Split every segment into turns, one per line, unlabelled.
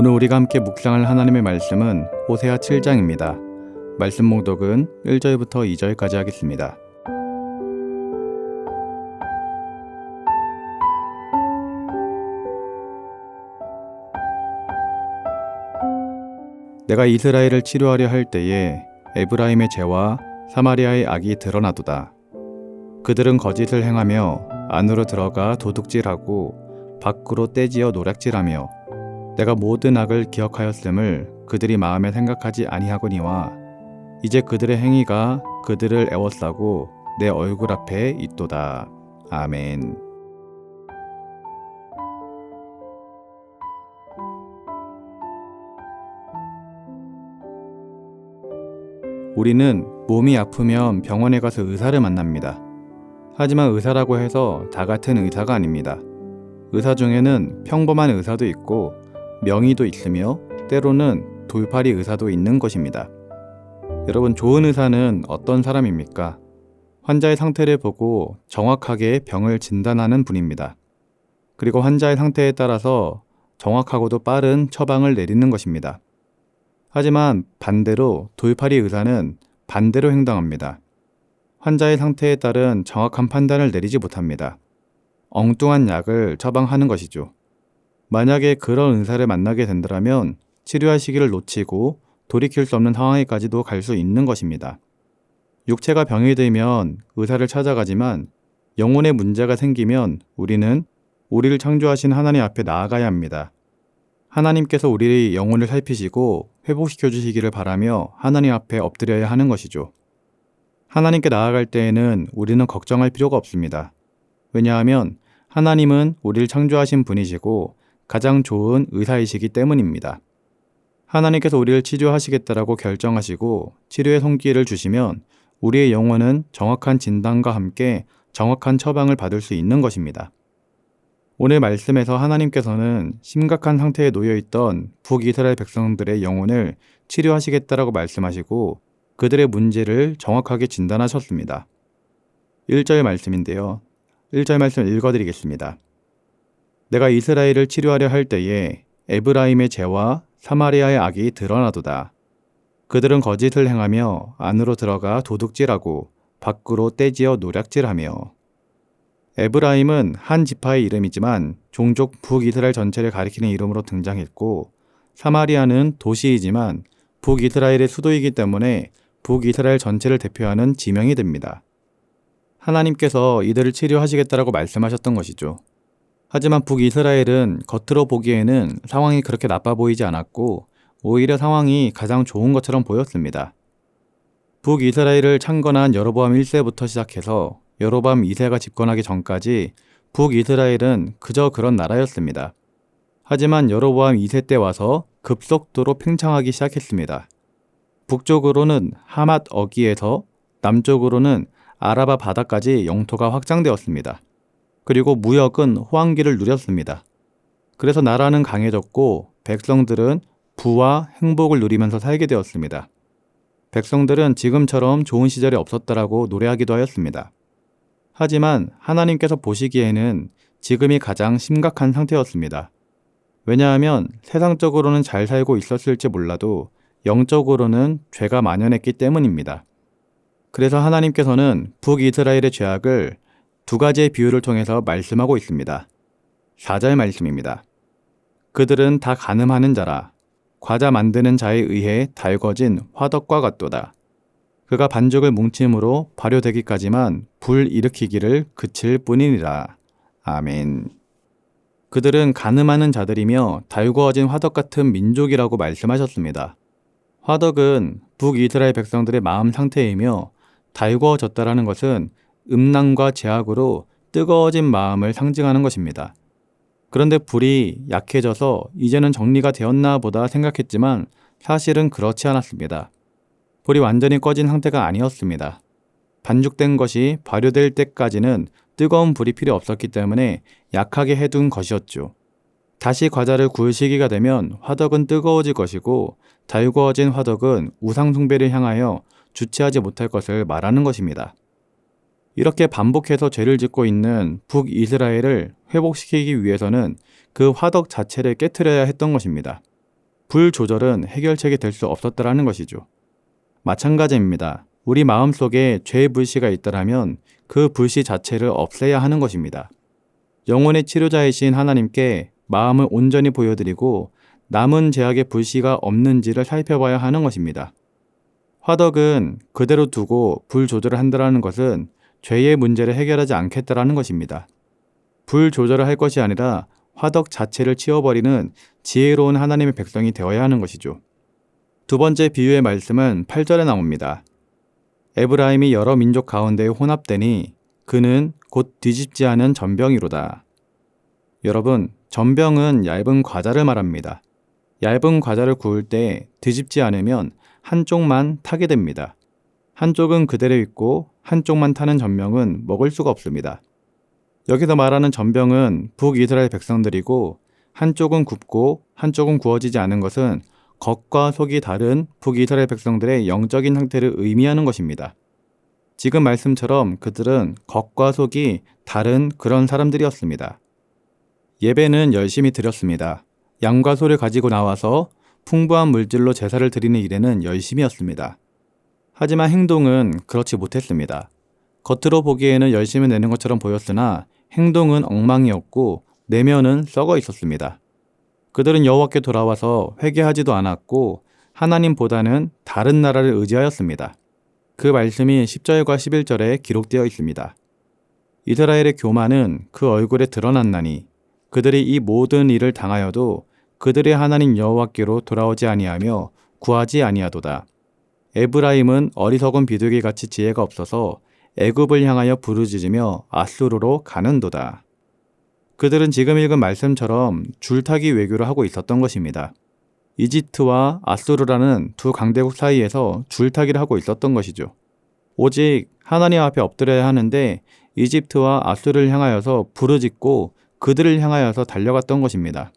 오늘 우리가 함께 묵상할 하나님의 말씀은 호세아 7장입니다. 말씀 목독은 1절부터 2절까지 하겠습니다. 내가 이스라엘을 치료하려 할 때에 에브라임의 죄와 사마리아의 악이 드러나도다. 그들은 거짓을 행하며 안으로 들어가 도둑질하고 밖으로 떼지어 노략질하며 내가 모든 악을 기억하였음을 그들이 마음에 생각하지 아니하거니와 이제 그들의 행위가 그들을 애워싸고 내 얼굴 앞에 있도다. 아멘. 우리는 몸이 아프면 병원에 가서 의사를 만납니다. 하지만 의사라고 해서 다 같은 의사가 아닙니다. 의사 중에는 평범한 의사도 있고 명의도 있으며 때로는 돌팔이 의사도 있는 것입니다. 여러분, 좋은 의사는 어떤 사람입니까? 환자의 상태를 보고 정확하게 병을 진단하는 분입니다. 그리고 환자의 상태에 따라서 정확하고도 빠른 처방을 내리는 것입니다. 하지만 반대로 돌팔이 의사는 반대로 행동합니다. 환자의 상태에 따른 정확한 판단을 내리지 못합니다. 엉뚱한 약을 처방하는 것이죠. 만약에 그런 의사를 만나게 된다면 치료할 시기를 놓치고 돌이킬 수 없는 상황에까지도 갈 수 있는 것입니다. 육체가 병이 들면 의사를 찾아가지만 영혼의 문제가 생기면 우리는 우리를 창조하신 하나님 앞에 나아가야 합니다. 하나님께서 우리의 영혼을 살피시고 회복시켜 주시기를 바라며 하나님 앞에 엎드려야 하는 것이죠. 하나님께 나아갈 때에는 우리는 걱정할 필요가 없습니다. 왜냐하면 하나님은 우리를 창조하신 분이시고 가장 좋은 의사이시기 때문입니다. 하나님께서 우리를 치료하시겠다라고 결정하시고 치료의 손길을 주시면 우리의 영혼은 정확한 진단과 함께 정확한 처방을 받을 수 있는 것입니다. 오늘 말씀에서 하나님께서는 심각한 상태에 놓여있던 북이스라엘 백성들의 영혼을 치료하시겠다라고 말씀하시고 그들의 문제를 정확하게 진단하셨습니다. 1절 말씀인데요. 1절 말씀 읽어드리겠습니다. 내가 이스라엘을 치료하려 할 때에 에브라임의 죄와 사마리아의 악이 드러나도다. 그들은 거짓을 행하며 안으로 들어가 도둑질하고 밖으로 떼지어 노략질하며. 에브라임은 한 지파의 이름이지만 종족 북이스라엘 전체를 가리키는 이름으로 등장했고 사마리아는 도시이지만 북이스라엘의 수도이기 때문에 북이스라엘 전체를 대표하는 지명이 됩니다. 하나님께서 이들을 치료하시겠다라고 말씀하셨던 것이죠. 하지만 북이스라엘은 겉으로 보기에는 상황이 그렇게 나빠 보이지 않았고 오히려 상황이 가장 좋은 것처럼 보였습니다. 북이스라엘을 창건한 여로보암 1세부터 시작해서 여로보암 2세가 집권하기 전까지 북이스라엘은 그저 그런 나라였습니다. 하지만 여로보암 2세 때 와서 급속도로 팽창하기 시작했습니다. 북쪽으로는 하맛 어기에서 남쪽으로는 아라바 바다까지 영토가 확장되었습니다. 그리고 무역은 호황기를 누렸습니다. 그래서 나라는 강해졌고 백성들은 부와 행복을 누리면서 살게 되었습니다. 백성들은 지금처럼 좋은 시절이 없었다라고 노래하기도 하였습니다. 하지만 하나님께서 보시기에는 지금이 가장 심각한 상태였습니다. 왜냐하면 세상적으로는 잘 살고 있었을지 몰라도 영적으로는 죄가 만연했기 때문입니다. 그래서 하나님께서는 북이스라엘의 죄악을 두 가지의 비유를 통해서 말씀하고 있습니다. 4절 말씀입니다. 그들은 다 간음하는 자라. 과자 만드는 자에 의해 달궈진 화덕과 같도다. 그가 반죽을 뭉침으로 발효되기까지만 불 일으키기를 그칠 뿐이니라. 아멘. 그들은 간음하는 자들이며 달구어진 화덕 같은 민족이라고 말씀하셨습니다. 화덕은 북이스라엘 백성들의 마음 상태이며 달구어졌다라는 것은 음란과 죄악으로 뜨거워진 마음을 상징하는 것입니다. 그런데 불이 약해져서 이제는 정리가 되었나 보다 생각했지만 사실은 그렇지 않았습니다. 불이 완전히 꺼진 상태가 아니었습니다. 반죽된 것이 발효될 때까지는 뜨거운 불이 필요 없었기 때문에 약하게 해둔 것이었죠. 다시 과자를 구울 시기가 되면 화덕은 뜨거워질 것이고 달구어진 화덕은 우상 숭배를 향하여 주체하지 못할 것을 말하는 것입니다. 이렇게 반복해서 죄를 짓고 있는 북이스라엘을 회복시키기 위해서는 그 화덕 자체를 깨트려야 했던 것입니다. 불 조절은 해결책이 될 수 없었다라는 것이죠. 마찬가지입니다. 우리 마음속에 죄의 불씨가 있더라면 그 불씨 자체를 없애야 하는 것입니다. 영혼의 치료자이신 하나님께 마음을 온전히 보여드리고 남은 죄악의 불씨가 없는지를 살펴봐야 하는 것입니다. 화덕은 그대로 두고 불 조절을 한다는 것은 죄의 문제를 해결하지 않겠다라는 것입니다. 불 조절을 할 것이 아니라 화덕 자체를 치워버리는 지혜로운 하나님의 백성이 되어야 하는 것이죠. 두 번째 비유의 말씀은 8절에 나옵니다. 에브라임이 여러 민족 가운데에 혼합되니 그는 곧 뒤집지 않은 전병이로다. 여러분, 전병은 얇은 과자를 말합니다. 얇은 과자를 구울 때 뒤집지 않으면 한쪽만 타게 됩니다. 한쪽은 그대로 있고 한쪽만 타는 전병은 먹을 수가 없습니다. 여기서 말하는 전병은 북이스라엘 백성들이고 한쪽은 굽고 한쪽은 구워지지 않은 것은 겉과 속이 다른 북이스라엘 백성들의 영적인 상태를 의미하는 것입니다. 지금 말씀처럼 그들은 겉과 속이 다른 그런 사람들이었습니다. 예배는 열심히 드렸습니다. 양과 소를 가지고 나와서 풍부한 물질로 제사를 드리는 일에는 열심이었습니다. 하지만 행동은 그렇지 못했습니다. 겉으로 보기에는 열심히 내는 것처럼 보였으나 행동은 엉망이었고 내면은 썩어 있었습니다. 그들은 여호와께 돌아와서 회개하지도 않았고 하나님보다는 다른 나라를 의지하였습니다. 그 말씀이 10절과 11절에 기록되어 있습니다. 이스라엘의 교만은 그 얼굴에 드러났나니 그들이 이 모든 일을 당하여도 그들의 하나님 여호와께로 돌아오지 아니하며 구하지 아니하도다. 에브라임은 어리석은 비둘기같이 지혜가 없어서 애굽을 향하여 부르짖으며 아수르로 가는도다. 그들은 지금 읽은 말씀처럼 줄타기 외교를 하고 있었던 것입니다. 이집트와 아수르라는 두 강대국 사이에서 줄타기를 하고 있었던 것이죠. 오직 하나님 앞에 엎드려야 하는데 이집트와 아수르를 향하여서 부르짖고 그들을 향하여서 달려갔던 것입니다.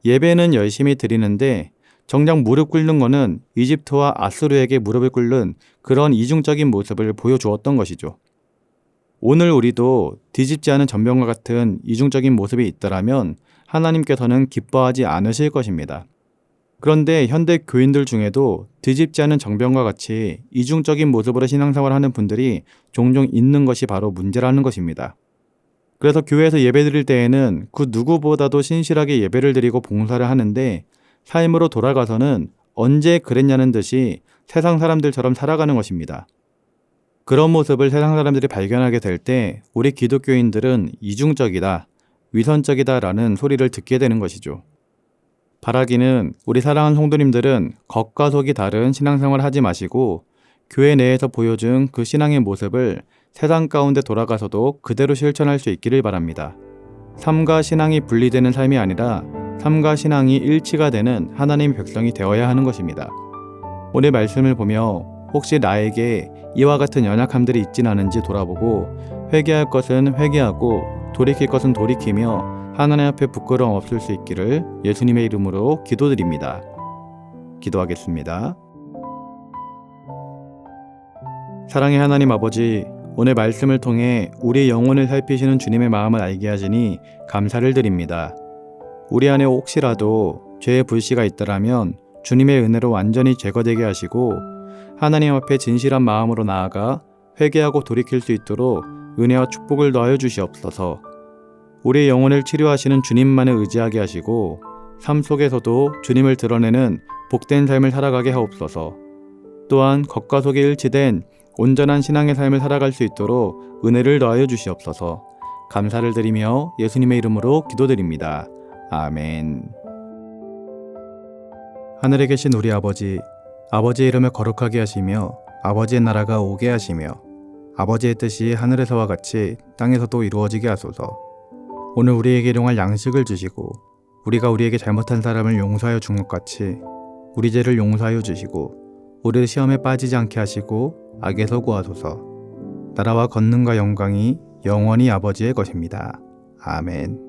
예배는 열심히 드리는데 정작 무릎 꿇는 것은 이집트와 아수르에게 무릎을 꿇는 그런 이중적인 모습을 보여주었던 것이죠. 오늘 우리도 뒤집지 않은 전병과 같은 이중적인 모습이 있더라면 하나님께서는 기뻐하지 않으실 것입니다. 그런데 현대 교인들 중에도 뒤집지 않은 정병과 같이 이중적인 모습으로 신앙생활을 하는 분들이 종종 있는 것이 바로 문제라는 것입니다. 그래서 교회에서 예배드릴 때에는 그 누구보다도 신실하게 예배를 드리고 봉사를 하는데 삶으로 돌아가서는 언제 그랬냐는 듯이 세상 사람들처럼 살아가는 것입니다. 그런 모습을 세상 사람들이 발견하게 될 때 우리 기독교인들은 이중적이다, 위선적이다 라는 소리를 듣게 되는 것이죠. 바라기는 우리 사랑하는 성도님들은 겉과 속이 다른 신앙생활을 하지 마시고 교회 내에서 보여준 그 신앙의 모습을 세상 가운데 돌아가서도 그대로 실천할 수 있기를 바랍니다. 삶과 신앙이 분리되는 삶이 아니라 삶과 신앙이 일치가 되는 하나님의 백성이 되어야 하는 것입니다. 오늘 말씀을 보며 혹시 나에게 이와 같은 연약함들이 있진 않은지 돌아보고 회개할 것은 회개하고 돌이킬 것은 돌이키며 하나님 앞에 부끄러움 없을 수 있기를 예수님의 이름으로 기도드립니다. 기도하겠습니다. 사랑의 하나님 아버지, 오늘 말씀을 통해 우리의 영혼을 살피시는 주님의 마음을 알게 하시니 감사를 드립니다. 우리 안에 혹시라도 죄의 불씨가 있더라면 주님의 은혜로 완전히 제거되게 하시고 하나님 앞에 진실한 마음으로 나아가 회개하고 돌이킬 수 있도록 은혜와 축복을 더하여 주시옵소서. 우리의 영혼을 치료하시는 주님만을 의지하게 하시고 삶 속에서도 주님을 드러내는 복된 삶을 살아가게 하옵소서. 또한 겉과 속이 일치된 온전한 신앙의 삶을 살아갈 수 있도록 은혜를 더하여 주시옵소서. 감사를 드리며 예수님의 이름으로 기도드립니다. 아멘. 하늘에 계신 우리 아버지, 아버지의 이름을 거룩하게 하시며 아버지의 나라가 오게 하시며 아버지의 뜻이 하늘에서와 같이 땅에서도 이루어지게 하소서. 오늘 우리에게 일용할 양식을 주시고 우리가 우리에게 잘못한 사람을 용서하여 준 것 같이 우리 죄를 용서하여 주시고 우리를 시험에 빠지지 않게 하시고 악에서 구하소서. 나라와 권능과 영광이 영원히 아버지의 것입니다. 아멘.